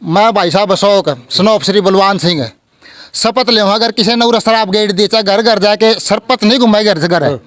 मैं भाई साहब अशोक स्नोप श्री बलवान सिंह शपथ ले अगर किसी ने शराब गेट दी चाहे घर घर जाके सरपत नहीं घुमाई घर से घर है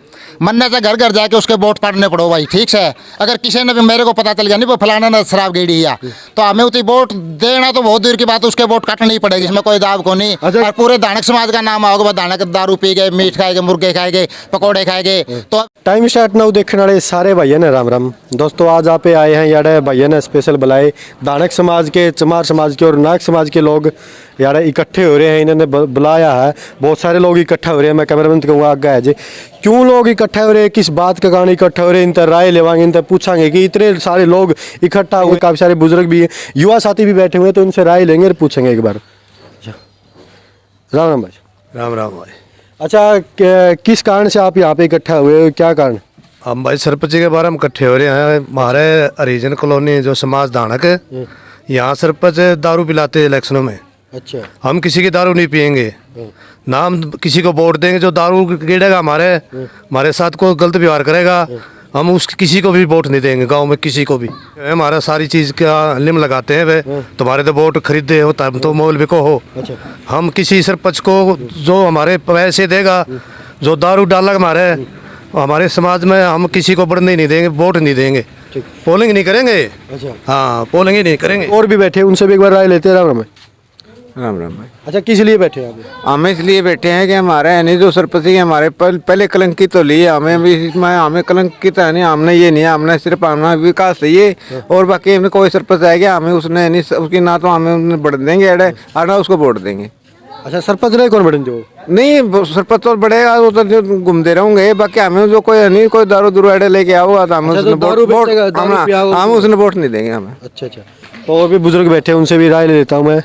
मन्ना चाहे घर घर जाके उसके वोट पड़ने पड़ो भाई ठीक है। अगर किसी ने भी मेरे को पता चल गया नहीं वो फलाना ने शराब गेड़ी है तो हमें उतनी वोट देना तो बहुत दूर की बात है, उसके वोट काटनी ही पड़ेगी, इसमें कोई दाव को नहीं। और पूरे दानक समाज का नाम आओगे, दानक दारू पी गए, मीट खाएंगे, मुर्गे खाएंगे, पकौड़े खाएंगे। तो टाइम स्टार्ट नाउ देखने वाले सारे भाइयों ने राम राम दोस्तों, आज आप आए हैं यार भाइयों ने स्पेशल बुलाए दानक समाज के, चमार समाज के और नाग समाज के लोग यार इकट्ठे हो रहे हैं। इन्होंने बुलाया है, बहुत सारे लोग इकट्ठा हो रहे हैं। मैं कैमरामैन कहूँगा आगे है जी, क्यों लोग इकट्ठा हो रहे हैं, किस बात का कारण इकट्ठा हो रहे हैं, इन तर राय लेवाएंगे, इन तर पूछांगे कि इतने सारे लोग इकट्ठा हुए, काफ़ी सारे बुजुर्ग भी हैं, युवा साथी भी बैठे हुए हैं, तो इनसे राय लेंगे और पूछेंगे एक बार। राम राम भाई। राम राम भाई। अच्छा, किस कारण से आप यहाँ पे इकट्ठा हुए, क्या कारण? हम भाई सरपंच के बारे में इकट्ठे हो रहे हैं। हमारे हरिजन कॉलोनी जो समाज धानक है, यहाँ सरपंच दारू पिलाते हैं इलेक्शनों में। अच्छा, हम किसी की दारू नहीं पियेंगे, ना हम किसी को वोट देंगे जो दारू गिरेगा, हमारे साथ को गलत व्यवहार करेगा, हम उस किसी को भी वोट नहीं देंगे। गांव में किसी को भी हमारा सारी चीज़ का लिम लगाते हैं वे, तुम्हारे तो वोट खरीदे हो तब तो मोल बिको हो। अच्छा, हम किसी सरपंच को जो हमारे पैसे देगा, जो दारू डालेगा हमारे समाज में, हम किसी को बढ़ने नहीं देंगे, वोट नहीं देंगे, पोलिंग नहीं करेंगे। अच्छा, हाँ, पोलिंग ही नहीं करेंगे। और भी बैठे, उनसे भी एक बार राय लेते हैं। राम राम। राम राम भाई। अच्छा, किस लिए बैठे हैं आप? हम इसलिए बैठे हैं कि हमारे यानी जो सरपंच है हमारे पहले कलंकित तो लिए, हमें भी इसमें हमें कलंकित है नहीं, हमने ये नहीं है, हमने सिर्फ हमारा विकास चाहिए और बाकी हमें कोई सरपंच आएगा हमें उसने नहीं उसकी ना तो हमें बढ़ देंगे ना उसको वोट देंगे। अच्छा, सरपंच नहीं कौन बढ़ेंगे? जो नहीं सरपंच तो बढ़ेगा, वो तो जो घूमते रहेंगे, बाकी हमें जो कोई नहीं कोई दारू दूरू अड़े लेके आओ तो हमें उसने हम उसने वोट नहीं देंगे हमें। अच्छा अच्छा, तो और भी बुजुर्ग बैठे हैं, उनसे भी राय ले लेता हूँ मैं।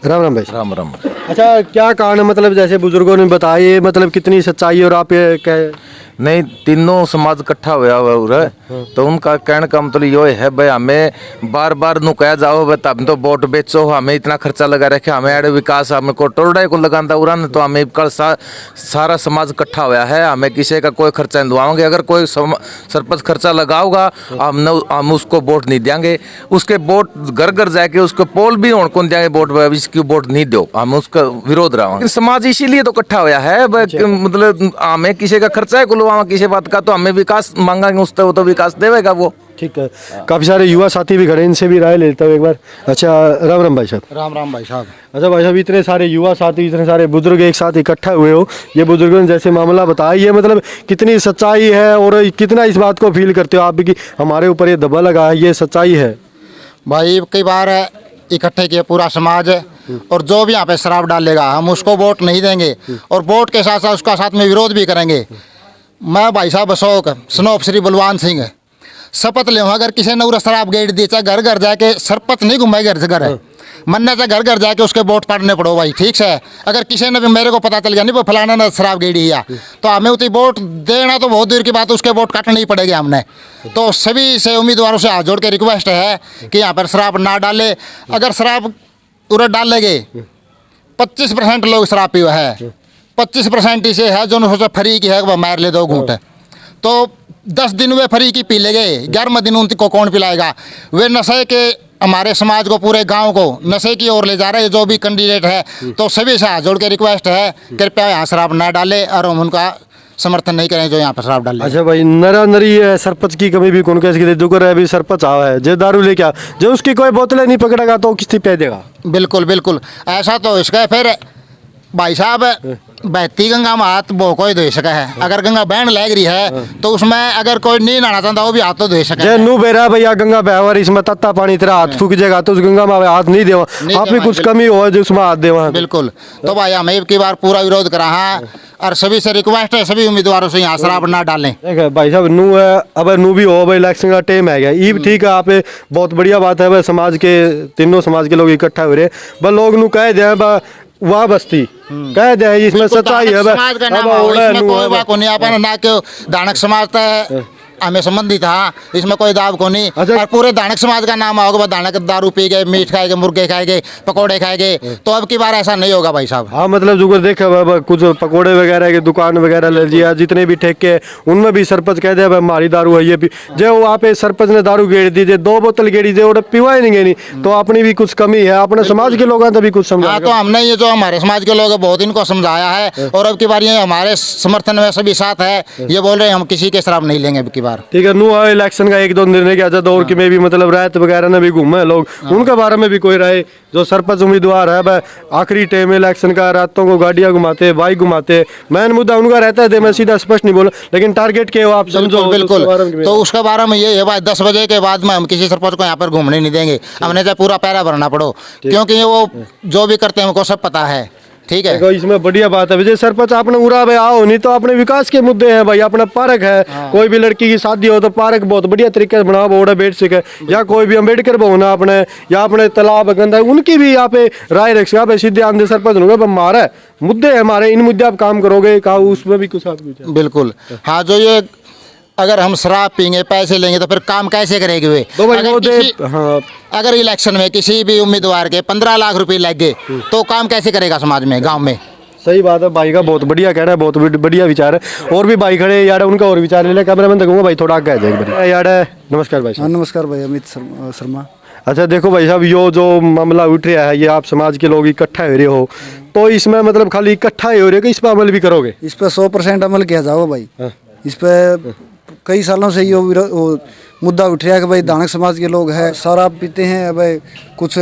राम राम भाई। राम राम। अच्छा, क्या कारण है, मतलब जैसे बुजुर्गों ने बताया, मतलब कितनी सच्चाई और आप ये कह नहीं, तीनों समाज इकट्ठा हुआ है तो उनका कहने का मतलब ये है भाई, हमें बार बार नु कहा जाओ भाई तब तो वोट बेचो, हमें इतना खर्चा लगा रखे, हमें अड़े विकास हमें को टोड़ा को लगाता उड़ान, तो हमें कल सारा समाज इकट्ठा हुआ है, हमें किसी का कोई खर्चा नहीं दुआओगे। अगर कोई सरपंच खर्चा लगाओगा हम उसको वोट नहीं देंगे, उसके वोट घर घर जाके उसको पोल भी होने कौन देंगे वोट, इसकी वोट नहीं दो, हम उसका विरोध रहा। समाज इसीलिए तो इकट्ठा हुआ है, मतलब हमें किसी का खर्चा है किसी बात का, तो हमें विकास मांगांगे उससे, वो तो विकास देगा वो। ठीक है, काफ़ी सारे युवा साथी भी खड़े, इनसे भी राय लेता हूँ एक बार। अच्छा, राम राम भाई साहब। राम राम भाई साहब। अच्छा भाई साहब, इतने सारे युवा साथी, इतने सारे बुजुर्ग एक साथ इकट्ठा हुए हो, ये बुजुर्गों ने जैसे मामला बताया, ये मतलब कितनी सच्चाई है और कितना इस बात को फील करते हो आप भी कि हमारे ऊपर ये दबा लगा है, ये सच्चाई है? भाई कई बार इकट्ठे किए पूरा समाज और जो भी यहाँ पे शराब डालेगा हम उसको वोट नहीं देंगे और वोट के साथ साथ उसका साथ में विरोध भी करेंगे। मैं भाई साहब अशोक स्नोप श्री बलवान सिंह शपथ ले अगर किसी ने शराब गेट दी चाहे घर घर जाके सरपत नहीं घुमाई घर से घर है मन्ना चाहे घर घर जाके उसके वोट पड़ने पड़ो भाई ठीक है। अगर किसी ने भी मेरे को पता चल गया नहीं वो फलाना ने शराब गेड़ी है तो हमें उतनी वोट देना तो बहुत दूर की बात है, उसके वोट काटनी ही पड़ेगी हमने। तो सभी से उम्मीदवारों से हाथ जोड़ के रिक्वेस्ट है कि यहाँ पर शराब ना डाले। अगर शराब पूरा डाल लेंगे 25% लोग शराब पी है, 25% इसे है जो सोचा फ्री की है वह मार ले 2 घूंट, तो 10 दिन वे फ्री की पी लेंगे, 11वें दिन उनको कौन पिलाएगा। वे नशे के हमारे समाज को पूरे गांव को नशे की ओर ले जा रहे हैं जो भी कैंडिडेट है। तो सभी से हाथ जोड़ के रिक्वेस्ट है कृपया यहाँ शराब ना डाले और हम उनका समर्थन नहीं करें जो यहाँ पर शराब डाले। अच्छा भाई, नरा नरी है, सरपंच की कमी भी कौन कैसे जो कर रहा है, अभी सरपंच आवा है जो दारू लेके जो उसकी कोई बोतलें नहीं पकड़ेगा तो किस्ती पे देगा। बिल्कुल बिल्कुल ऐसा तो इसका फिर भाई साहब बहती गंगा में हाथ वो कोई धो सका है। अगर गंगा बहन लग रही है तो उसमें अगर कोई नहीं नहाना चाहता वो भी हाथ तो धो सके। जे नू बेरा भैया गंगा बहवर इसमें तत्ता पानी तेरा हाथ फूक जाएगा तो उस गंगा में हाथ नहीं देवा, आप भी कुछ कमी हो जो उसमें हाथ देवा। बिल्कुल, तो भाई हम एक बार पूरा विरोध करा है और सभी से रिक्वेस्ट है सभी उम्मीदवारों से यहाँ शराब ना डालें। ठीक है भाई साहब, नू है अब नू भी हो भाई, इलेक्शन का टाइम है गया ये भी ठीक है, आप बहुत बढ़िया बात है भाई, समाज के तीनों समाज के लोग इकट्ठा हो रहे बस लोग नू कह दे वाह बस्ती कह दे इसमें सच्चाई है। समाज का नाम है, इसमें कोई बात नहीं, अपन ना क्यों दानक समाज हमें संबंधित हाँ, इसमें कोई दाव को नहीं। अच्छा। और पूरे दानक समाज का नाम होगा, दानक दारू पी गए, मीट खाएंगे, मुर्गे खाएंगे, पकौड़े खाएंगे, तो अब की बार ऐसा नहीं होगा भाई साहब। हाँ मतलब जुगर देखा बाबा, कुछ पकोड़े वगैरह की दुकान वगैरह ले लिया, जितने भी ठेके हैं, उनमें भी सरपंच कह दे भाई हमारी दारू है ये भी, जो वहाँ पे सरपंच ने दारू गेड़ दी, 2 बोतल गेड़ी दे और पीवा ही नहीं, तो अपनी भी कुछ कमी है, अपने समाज के लोगों ने भी कुछ समझा। हाँ, तो हमने ये जो हमारे समाज के लोग हैं बहुत इनको समझाया है, और अब की बार ये हमारे समर्थन में सभी साथ है, ये बोल रहे हैं हम किसी के शराब नहीं लेंगे अब की बार। ठीक है, नु इलेक्शन का 1-2 निर्णय किया था, दौर की में भी मतलब रायत वगैरह ने भी घूमे लोग, उनके बारे में भी कोई राय? जो सरपंच उम्मीदवार है भाई, आखिरी टाइम इलेक्शन का, रातों को गाड़ियां घुमाते, बाइक घुमाते, मेन मुद्दा उनका रहता है, मैं सीधा स्पष्ट नहीं बोला, लेकिन टारगेट के हो आप समझो। बिल्कुल, तो उसके बारे में ये है भाई 10 बजे के बाद में हम किसी सरपंच को यहाँ पर घूमने नहीं देंगे, हमने चाहे पूरा पैरा भरना पड़ो, क्योंकि वो जो भी करते हैं उनको सब पता है। ठीक है, देखो इसमें बढ़िया बात है विजय सरपंच, आपने उरा भाई आओ नहीं तो अपने विकास के मुद्दे हैं भाई, अपना पार्क है, कोई भी लड़की की शादी हो तो पार्क बहुत बढ़िया तरीके से बनाओ, बोर्ड बैठ सके, या कोई भी अम्बेडकर भवन है अपने, या अपने तालाब गंदा, उनकी भी यहाँ पे राय रख सका भाई, सीधे आंधे सरपंच होगा हमारा मुद्दे है, हमारे इन मुद्दे आप काम करोगे कहा, उसमें भी कुछ आप। बिल्कुल हाँ, जो ये अगर हम शराब पीएंगे, पैसे लेंगे, तो फिर काम कैसे करेंगे वे? तो भाई अगर वो किसी- अगर इलेक्शन में किसी भी उम्मीदवार के 15 लाख रुपए लग गए तो काम कैसे करेगा समाज में, गांव में? सही बात है, भाई का बहुत बढ़िया कहना है, बहुत बढ़िया विचार है, और भी भाई खड़े यार, उनका और विचार ले ले, कैमरा मैन देखूंगा भाई थोड़ा आगे आ जाएगा यार। नमस्कार भाई साहब। नमस्कार भाई, अमित शर्मा। अच्छा देखो भाई साहब, यो जो मामला उठ रहा है, ये आप समाज के लोग इकट्ठा हो रहे हो, तो इसमें मतलब खाली इकट्ठा ही हो रहे हो कि इस पर अमल भी करोगे? इस पर 100% अमल किया जाओ भाई। इस पर कई सालों से ये मुद्दा उठ रहा है कि भाई दानक समाज के लोग हैं, शराब पीते हैं भाई, कुछ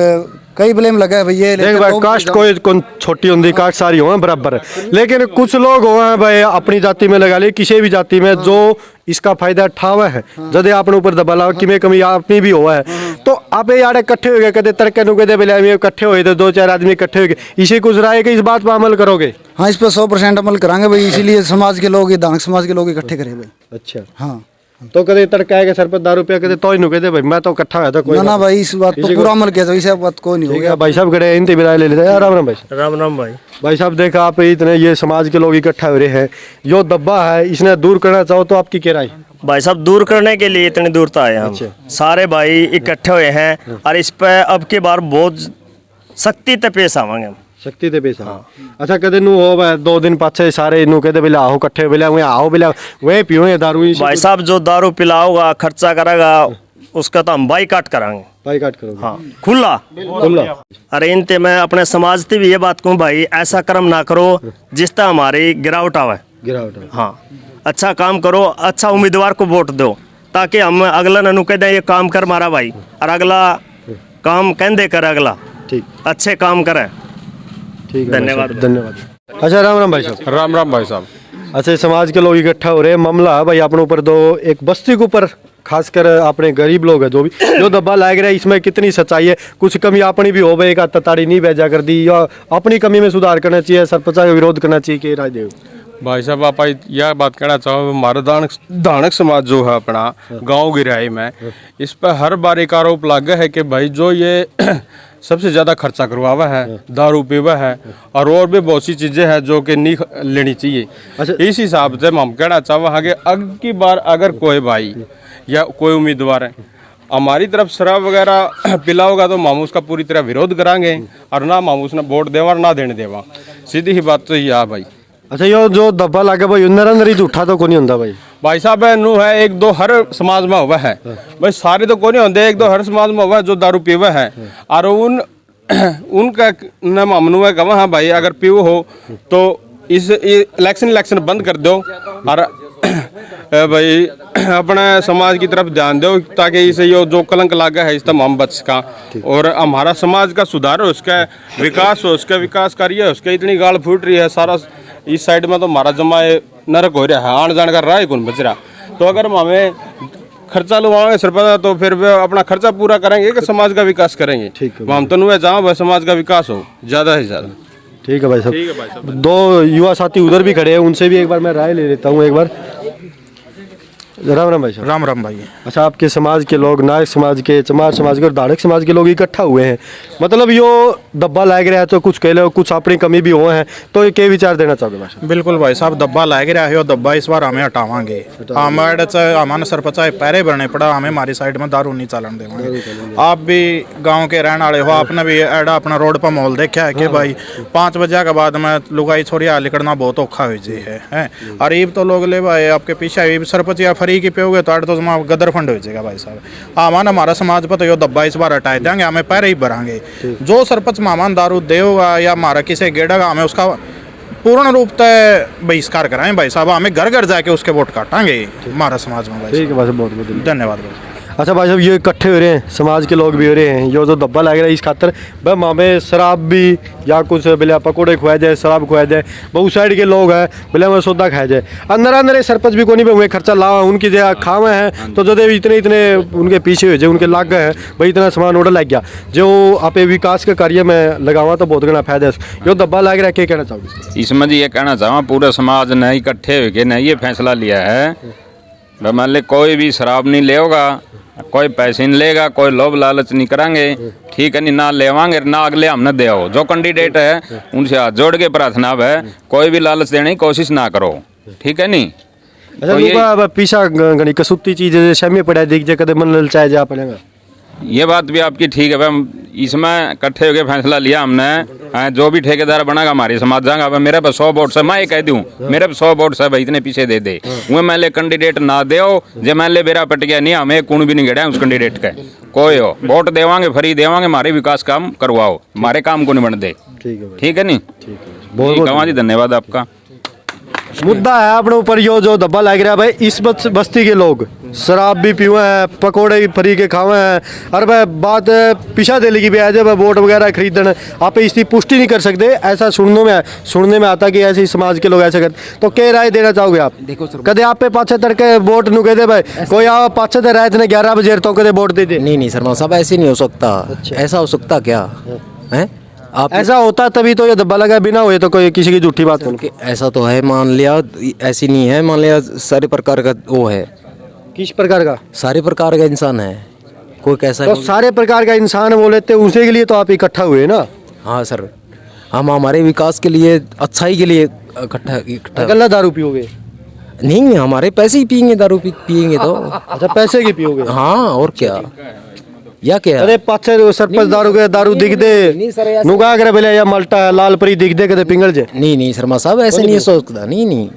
कई ब्लेम लगा है भाई ये देख भाई, कास्ट कोई छोटी होती, कास्ट सारी हो बराबर है, लेकिन कुछ लोग हो हैं भाई अपनी जाति में लगा ले, किसी भी जाति में जो इसका फायदा उठावा है, जदे आपने ऊपर दबाला कि में कमी अपनी भी हुआ है, तो आप यार इकट्ठे हो गए, कदे तड़के नु कदे बेले इकट्ठे हुए, तो 2-4 आदमी इकट्ठे हो गए, इसी कुछ राय के इस बात पर अमल करोगे? हाँ, इस पर 100% अमल कराएंगे भाई, इसीलिए समाज के लोग, दानक समाज के लोग इकट्ठे करें भाई। अच्छा हाँ, तो कदे तड़का है सरपंच दारू पे कदे तो ही नु कहते भाई मैं तो इकट्ठा हुआ था, कोई ना भाई इस बात पर पूरा अमल किया जाए, इस बात कोई नहीं हो ठीक गया। है भाई साहब खड़े इनते भी राय ले लेते हैं। राम राम भाई। राम राम भाई। भाई साहब देखा आप इतने ये समाज के लोग इकट्ठा हो रहे हैं, यो दब्बा है इसने दूर करना चाहो तो आपकी क्या राय? भाई साहब दूर करने के लिए इतनी दूर तो आए हम, सारे भाई इकट्ठे हुए हैं, और इस पे अब की बार बहुत सख्ती से पेश आवांगे हम। शक्ति ते पैसा। अच्छा कदे नु हो भाई 2 दिन पाछे सारे नु कहते बेला आओ इकट्ठे बेला वे आओ बेला वे पियो ये दारू ही। भाई साहब जो दारू पिलाओगा, खर्चा करेगा, उसका तो हम बाईकाट कराएंगे। बाईकाट करोगे? हाँ, खुला। अरे इनते मैं अपने समाज से भी ये बात कहूँ भाई, ऐसा कर्म ना करो जिससे हमारी गिरावट आवे। गिरावट। हाँ, अच्छा काम करो, अच्छा उम्मीदवार को वोट दो, ताकि हम अगला ननु कह दें ये काम कर मारा भाई, और अगला काम कहते कर, अगला ठीक अच्छे काम करे। ठीक है, धन्यवाद। धन्यवाद। अच्छा राम राम भाई साहब। राम राम भाई साहब। अच्छा समाज के लोग इकट्ठा हो रहे हैं, मामला है भाई अपने ऊपर दो, एक बस्ती के ऊपर खासकर अपने गरीब लोग हैं जो भी जो दब्बा लाग रहा है, इसमें कितनी सच्चाई है? कुछ कमी अपनी भी हो भाई, एक तताड़ी नहीं भेजा कर दी, या अपनी कमी में सुधार करना चाहिए, सरपंच का विरोध करना चाहिए, कि राय देव? भाई साहब आप यह बात कहना चाहो, हमारा दानक समाज जो है अपना गांव गिराई में, इस पर हर बार एक आरोप लगा है कि भाई जो ये सबसे ज़्यादा खर्चा करवावा है, दारू पीवा है, और भी बहुत सी चीज़ें हैं जो कि नहीं लेनी चाहिए। अच्छा। इस हिसाब से हम कहना चाहो कि अब की बार अगर कोई भाई या कोई उम्मीदवार है हमारी तरफ शराब वगैरह पिलाओगा तो हम उसका पूरी तरह विरोध करांगे, और ना हम उसने वोट देवा ना देने देवा, सीधी ही बात तो यह है भाई। अच्छा यो जो दब्बा लागे भाई नरेंद्र ही झूठा तो को नहीं होता भाई? भाई साहब नु है 1-2 हर समाज में हुआ है भाई, सारे तो कोई नहीं होते, 1-2 हर समाज में हुआ है जो दारू पीवा है, और उनका न मामनू है कहा हाँ भाई अगर पीव हो तो इस इलेक्शन बंद कर दो, और भाई अपने समाज की तरफ ध्यान दो, ताकि इसे यो जो कलंक लागा है इस तक हम बच सका, और हमारा समाज का सुधार हो, उसका विकास हो, उसका विकास करिए, उसके इतनी गाल फूट रही है सारा इस साइड में, तो हमारा जमा नरक हो रहा है, आन जान का राह कौन बच रहा। तो अगर हम हमें खर्चा लुवाएंगे सरपंच तो फिर वे अपना खर्चा पूरा करेंगे कि समाज का विकास करेंगे? ठीक है, हम तो नुए जहाँ भाई समाज का विकास हो ज़्यादा से ज़्यादा। ठीक है भाई साहब। 2 युवा साथी उधर भी खड़े हैं, उनसे भी एक बार मैं राय ले लेता हूँ एक बार। राम राम भाई साहब। राम राम भाई। अच्छा, आपके समाज के लोग, नायक समाज के, चमार समाज के और दानक समाज के लोग इकट्ठा हुए हैं, मतलब यो डब्बा लाग रहा है, तो कुछ कह लो, कुछ अपनी कमी भी हुए हैं, तो ये क्या विचार देना चाहोगे भाई साहब? बिल्कुल भाई साहब, दब्बा लाग रहा है, दब्बा इस बार हमें हटावांगे। हमारे सरपंच पैरे भरने पड़ा, हमें हमारी साइड में दारू नहीं चलन देंगे। आप भी गाँव के रहने वाले हो, आपने भी एडा अपना रोड पर माहौल देखा है कि भाई 5 बजे के बाद में लुगाई छोरिया निकलना बहुत औखा हो जी है। और ईब तो लोग ले भाई आपके पीछे सरपंच या फ्री की पे तो आठ तो जमा गदर फंड हो जाएगा भाई साहब। हमारा समाज पर तो यो दब्बा इस बार हटा देंगे, हमें पैरे ही भरांगे। जो सरपंच मामान दारू देगा या हमारा किसी गेड़ेगा, हमें उसका पूर्ण रूप से बहिष्कार कराएं भाई साहब। हमें घर घर जाके उसके वोट काटेंगे हमारा समाज में भाई। ठीक है भाई साहब, बहुत बहुत धन्यवाद भाई। अच्छा भाई साहब, ये इकट्ठे हो रहे हैं, समाज के लोग भी हो रहे हैं, यो जो दब्बा लग रहा है इस खातर भाई मामे शराब भी या कुछ बोले पकौड़े खुआ जाए, शराब खुआ जाए, बहुत साइड के लोग हैं बोले हमें सौदा खाया जाए। अंदर अंदर सरपंच भी को नहीं हुए खर्चा लावा उनकी जगह खावे हैं, तो जो इतने इतने उनके पीछे हुए उनके लाग गए हैं भाई, इतना सामान ऑर्डर लग गया जो आप विकास के कार्य में लगावा तो बहुत घना फायदा है। यो दब्बा लग रहा है, क्या कहना चाहोगे इसमें? जी ये कहना चाहूँ पूरे समाज ने इकट्ठे होकर ने ये फैसला लिया है, मान ली कोई भी शराब नहीं लेगा, कोई पैसे नहीं लेगा, कोई लोभ लालच नहीं करांगे, ठीक है नहीं, ना लेवांगे ना अगले हमने दे। जो कैंडिडेट है उनसे हाथ जोड़ के प्रार्थना है, कोई भी लालच देने की कोशिश ना करो, ठीक है नहीं। अच्छा, तो पीछा घनी कसूती चीज शमी पड़ा दिख जाए, कदे मन ललचाए जा पड़ेगा। ये बात भी आपकी ठीक है भाई, इसमें इकट्ठे होकर फैसला लिया हमने। जो भी ठेकेदार बनेगा हमारी समाज जाएगा, अब मेरे पे 100 वोट से, मैं ये कह दूं मेरे पे 100 वोट से भाई इतने पीछे दे दे, वो मैं ले कैंडिडेट ना दे, जो मैं ले बेरा पट गया नहीं, हमें कौन भी नहीं गड़ा उस कैंडिडेट का कोई हो, वोट देवांगे फ्री देवांगे, हमारे विकास काम करवाओ, हमारे काम को नहीं बन दे, ठीक है नहीं। बहुत जी धन्यवाद आपका। मुद्दा है अपने ऊपर यो जो दब्बा लग रहा है भाई, इस बस्ती के लोग शराब भी पीवे हैं, पकोड़े भी फ्री के खावे हैं, और भाई बात पिछा दे लगी भी है जब वोट वगैरह खरीदन, आप इसकी पुष्टि नहीं कर सकते, ऐसा सुनने में आता कि ऐसे समाज के लोग ऐसे करते, तो क्या राय देना चाहोगे आप? देखो सर, कदे आप पे 75 के वोट नु कह दे भाई कोई आप 75 रात ने 11 बजे तो कदे वोट दे दे? नहीं शर्मा साहब, ऐसे नहीं हो सकता। ऐसा हो सकता क्या है? आप ऐसा होता तभी तो ये दब्बा लगा, बिना हुए तो कोई किसी की झूठी बात नहीं। ऐसा तो है, मान लिया ऐसी नहीं है, मान लिया सारे प्रकार का वो है। किस प्रकार का? सारे प्रकार का इंसान है, कोई कैसा तो सारे प्रकार का इंसान बोले थे, उसी के लिए तो आप इकट्ठा हुए ना। हाँ सर, हम हमारे विकास के लिए, अच्छाई के लिए इकट्ठा। गल्ला दारू पियोगे? नहीं, हमारे पैसे ही पियेंगे, दारू पियेंगे तो। अच्छा, पैसे की पियोगे? हाँ, और क्या या क्या? अरे पाछे सरपंच दारू दिख दे नुगा करे बोले या मल्टा लाल परी दिख दे कदे पिंगल जे। नहीं शर्मा साहब, ऐसे नहीं सोचता। नहीं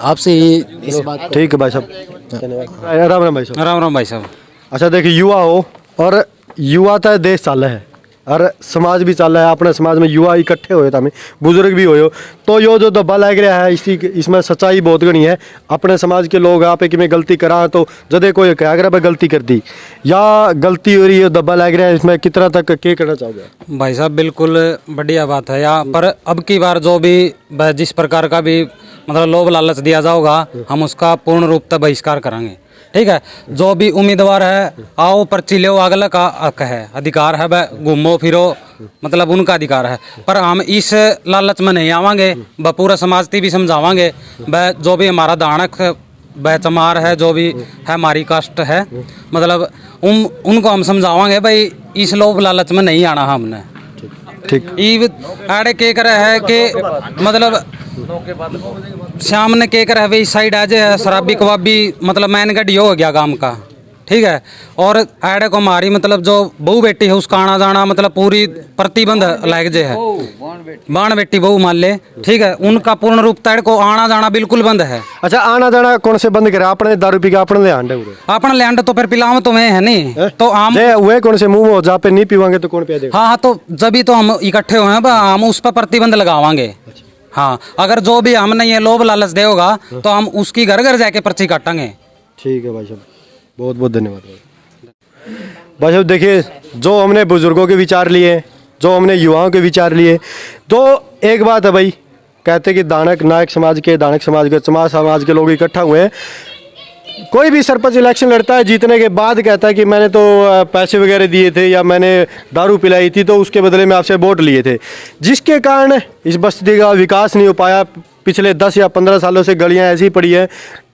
आपसे इस बात। ठीक है भाई साहब, धन्यवाद। राम राम भाई साहब। राम राम भाई साहब। अच्छा देखिए, युवा हो और युवा तो देश चाल है और समाज भी चल रहा है, अपने समाज में युवा इकट्ठे हुए था, बुजुर्ग भी हो, तो यो जो दब्बा लग रहा है इसमें सच्चाई बहुत घनी है। अपने समाज के लोग आप कि मैं गलती करा तो जदे कोई क्या कर गलती कर दी या गलती हो रही है, दब्बा लग रहा है, इसमें कितना तक क्या करना चाहोगे? भाई साहब बिल्कुल बढ़िया बात है यहाँ पर। अब की बार जो भी जिस प्रकार का भी मतलब लोभ लालच दिया जाएगा, हम उसका पूर्ण रूप से बहिष्कार करेंगे, ठीक है। जो भी उम्मीदवार है आओ पर्ची लो, अगला का हक है, अधिकार है, वह घूमो फिरो, मतलब उनका अधिकार है, पर हम इस लालच में नहीं आवांगे। वह पूरा समाज भी समझावांगे, वह जो भी हमारा दानक वह चमार है, जो भी है हमारी कास्ट है, मतलब उनको हम समझावांगे भाई इस लोभ लालच में नहीं आना हमने, ठीक। आड़े के करे है कि मतलब शाम ने के करे है, इस साइड आज शराबी कबाबी मतलब मैन गड्डी हो गया काम का, ठीक है। और आड़े को हमारी मतलब जो बहू बेटी है उसका आना जाना मतलब पूरी प्रतिबंध लायक जे है, बाण बेटी बहू मान ले, ठीक है, उनका पूर्ण रूप तैड़ को आना जाना बिल्कुल बंद है। अच्छा, आना जाना कौन से बंद करा? अपने दारू पी के अपने ले आंडे अपने ले आंडे तो फिर पिलाओ तो मैं है नहीं तो आम वे कौन से मुंह जहाँ पे नहीं पीवांगे तो कौन पिया देगा? हाँ तो जब तो हम इकट्ठे हुए हैं हम उस पर प्रतिबंध लगावांगे। हाँ, अगर जो भी हमने ये लोभ लालच देगा तो हम उसकी घर घर जाके पर्ची काटेंगे। ठीक है भाई साहब, बहुत बहुत धन्यवाद भाई साहब। देखिए, जो हमने बुजुर्गों के विचार लिए, जो हमने युवाओं के विचार लिए, तो एक बात है भाई, कहते कि नायक समाज के, चमार समाज के लोग इकट्ठा हुए हैं। कोई भी सरपंच इलेक्शन लड़ता है, जीतने के बाद कहता है कि मैंने तो पैसे वगैरह दिए थे या मैंने दारू पिलाई थी तो उसके बदले में आपसे वोट लिए थे, जिसके कारण इस बस्ती का विकास नहीं हो पाया। पिछले 10 या 15 सालों से गलियां ऐसी पड़ी है,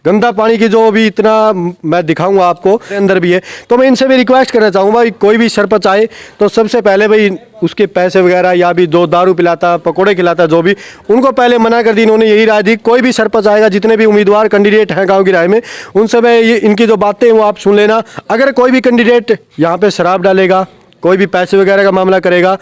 गंदा पानी की जो भी इतना मैं दिखाऊंगा आपको अंदर भी है। तो मैं इनसे भी रिक्वेस्ट करना चाहूँगा भाई कोई भी सरपंच आए तो सबसे पहले भाई उसके पैसे वगैरह या भी जो दारू पिलाता पकोड़े खिलाता जो भी उनको पहले मना कर दी। इन्होंने यही राय दी कोई भी सरपंच आएगा जितने भी उम्मीदवार कैंडिडेट हैं गांव की राय में उनसे मैं ये इनकी जो बातें हैं वो आप सुन लेना। अगर कोई भी कैंडिडेट यहाँ पे शराब डालेगा कोई भी पैसे वगैरह का मामला करेगा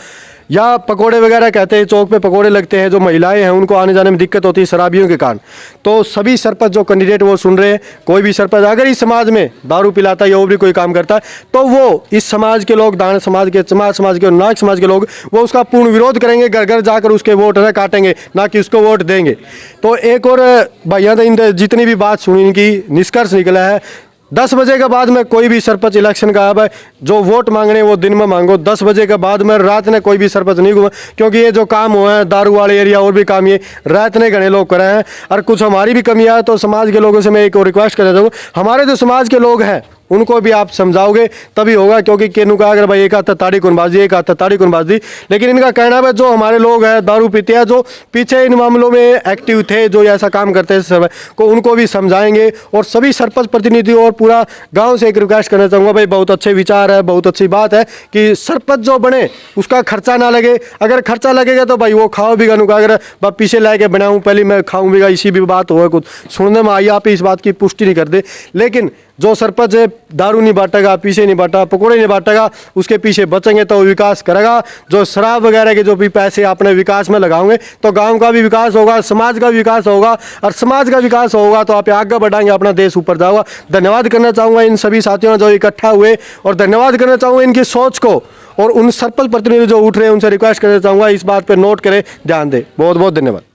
या पकोड़े वगैरह कहते हैं चौक पे पकोड़े लगते हैं जो महिलाएं हैं उनको आने जाने में दिक्कत होती है शराबियों के कारण। तो सभी सरपंच जो कैंडिडेट वो सुन रहे हैं कोई भी सरपंच अगर इस समाज में दारू पिलाता है या और भी कोई काम करता है तो वो इस समाज के लोग दानक समाज के चमार समाज के और नाग समाज के लोग वो उसका पूर्ण विरोध करेंगे। घर घर जाकर उसके वोट न काटेंगे ना कि उसको वोट देंगे। तो एक और भैया जितनी भी बात सुनी इनकी निष्कर्ष निकला है 10 बजे के बाद में कोई भी सरपंच इलेक्शन का अब जो वोट मांगने वो दिन में मांगो 10 बजे के बाद में रात ने कोई भी सरपंच नहीं घूमा क्योंकि ये जो काम हुआ है दारू वाले एरिया और भी काम ये रात ने घने लोग कर रहे हैं। और कुछ हमारी भी कमियां है तो समाज के लोगों से मैं एक और रिक्वेस्ट करना चाहूँगा हमारे जो समाज के लोग हैं उनको भी आप समझाओगे तभी होगा। क्योंकि केनू का अगर भाई एक हाथ ताड़ी कुनबाजी एक हाथ ताड़ी कुनबाजी लेकिन इनका कहना है जो हमारे लोग हैं दारू पीते हैं जो पीछे इन मामलों में एक्टिव थे जो ऐसा काम करते हैं समय को उनको भी समझाएंगे। और सभी सरपंच प्रतिनिधि और पूरा गांव से एक रिक्वेस्ट करना चाहूँगा भाई बहुत अच्छे विचार है बहुत अच्छी बात है कि सरपंच जो बने उसका खर्चा ना लगे। अगर खर्चा लगेगा तो भाई वो खाओ भी गा अगर पीछे ला के बनाऊँ पहले मैं खाऊँ भी इसी भी बात हो कुछ सुनने में आई आप इस बात की पुष्टि नहीं कर दे। लेकिन जो सरपंच है दारू नहीं बांटेगा पीछे नहीं बांटा पकोड़े नहीं बांटेगा उसके पीछे बचेंगे तो विकास करेगा। जो शराब वगैरह के जो भी पैसे अपने विकास में लगाओगे तो गांव का भी विकास होगा समाज का विकास होगा और समाज का विकास होगा तो आप आगे बढ़ाएंगे अपना देश ऊपर जाओगा। धन्यवाद करना चाहूँगा इन सभी साथियों जो इकट्ठा हुए और धन्यवाद करना चाहूँगा इनकी सोच को और उन सरपंच प्रतिनिधि जो उठ रहे हैं उनसे रिक्वेस्ट करना चाहूँगा इस बात पर नोट करें ध्यान दें। बहुत बहुत धन्यवाद।